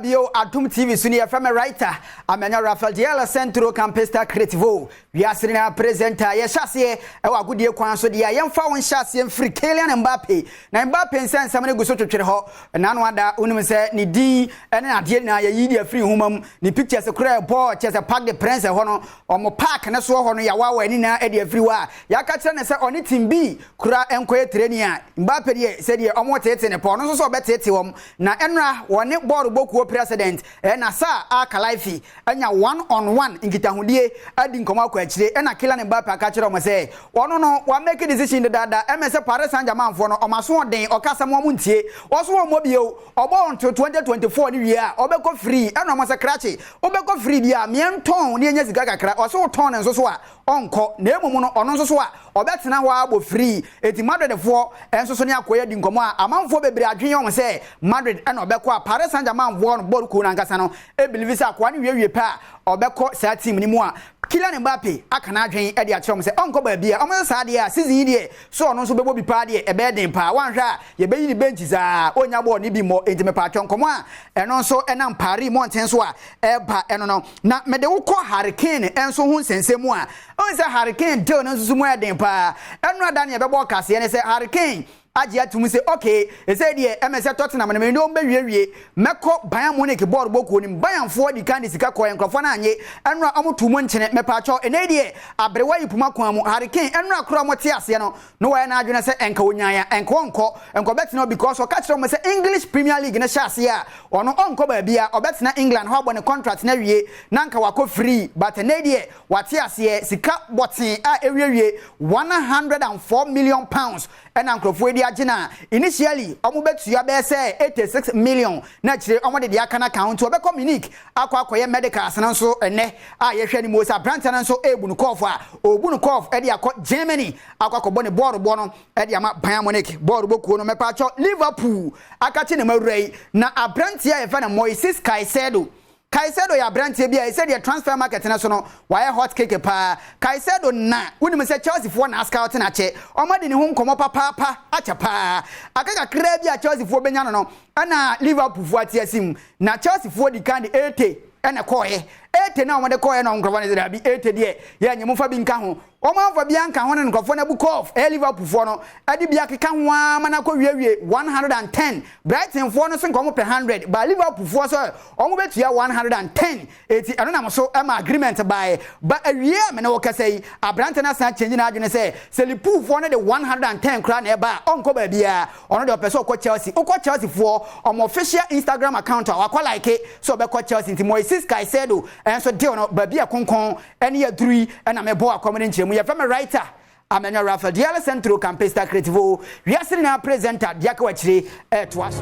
bio Adom TV suni FM writer amenya Rafael Diala Centro Campesta Creativo we asirina presenter ye hyase e wa godie kwan so de yemfa won hyase mfiri Kylian Mbappe na Mbappe nsensam ne guso twetwere ho na no ada unim se ne din ene ade na ye yi de afiri humam ne pictures kura ball chese Park de Prince ho no omo park ne so ho no ya wa ani na e de afiri wa ya ka kire ne se oni team B kura enkoye training a Mbappe de se de omo tete ne po no so obetete wom na enra woni board bokuo president na sa aka life anya one on one nkitahudie adi nkoma akwa akire na Kylian Mbappe aka kire omo se wono no wa make decision de dada emese Paris Saint-Germain fo no omaso den okasa mo muntie oso mo bio obo onto 2024 ni wie a obeko free na omo se krache obeko free dia mienton ni enya sika kakra oso ton nso so a onko na emumu no ono nso so a obetena ho abo free eti Madrid fo enso so ne akoya di nkomo a amanfo bebre adwen yom se Madrid na obeko a Paris Saint-Germain fo no ball ko na nkasa no e believe say akwa ne wie pa obeko sa team ni mu a Kylian Mbappe aka na adwen e de a kyerem se onko ba bia omo sa de a season de so ono so bebo bi pa de e be den pa wanhwa ye be yi ni bench za onya ball ni bi mo enti me pa twon komo a eno so enam Paris mountain so a e ba eno no na me de wo kɔ Hurricane enso hu nsensemu a on se Hurricane de no so mu e den pa eno ada ne be bɔ kase ne se Hurricane aji atum se okay e say de MSC Tottenham na me no bewie meko Bayern Munich board boku ni Bayern fo di kan sika ko enkrofo na anye enra omotumo nkyene mepa cho ene de abrewa yipuma kwa mu Hurricane enra kro mote ase no wa na adwene se enka wonyanya enko betina because o ka kire mo se English Premier League na hyase a ono onko ba bia obetina England ho abone contract na wie na nka wako free but ene de wate ase sika botin a ewie 104 million pounds ena nkrofo di agina initially omo betua be say 86 million na kire omo de aka na account obekọ Munich akwa medicals na nso ene a ye hwe ni Mosa Brandt na nso ebunu kof a obunu kof e de akọ Germany akwa ko bone board bo no e de ama Bayern Munich board bokuo no mepa cho Liverpool akachi na mawurai na Abrantia ye fa na Moises Caicedo ya Brandt bia e said the transfer market na so no why hot cake pa Caicedo na woni se Chelsea fo na scout na che omade ni hu nkomo papa acha pa akaka kra bia Chelsea fo benya no ana Liverpool fo atiasim na Chelsea fo di kan 80 ene koye 80 na omade koye na nkrofo ne da bi 80 de ya nyemu fa bi nka ho omanfa bia nka ho ne nkrofo na bukof Liverpool fo no ade bia keka ho ama na ko wie 110 Brighton fo no so nkomo per 100 ba Liverpool fo so omo betua 110 eti eno na mo so ama agreement by ba awie me na wo kasai Abrante na san change na adwene se Liverpool fo no de 110 kra na e ba onko ba bia ono de opeso ko Chelsea ukọ Chelsea fo omo official Instagram account akọ like so be ko Chelsea nti Moises Caicedo enso de ono ba bia konkon ene ya duri na me bo akomene nchemu ya fama writer amenya Rafael Diala Centro Campesta Creativo we asiri na presenter diaka wachire to us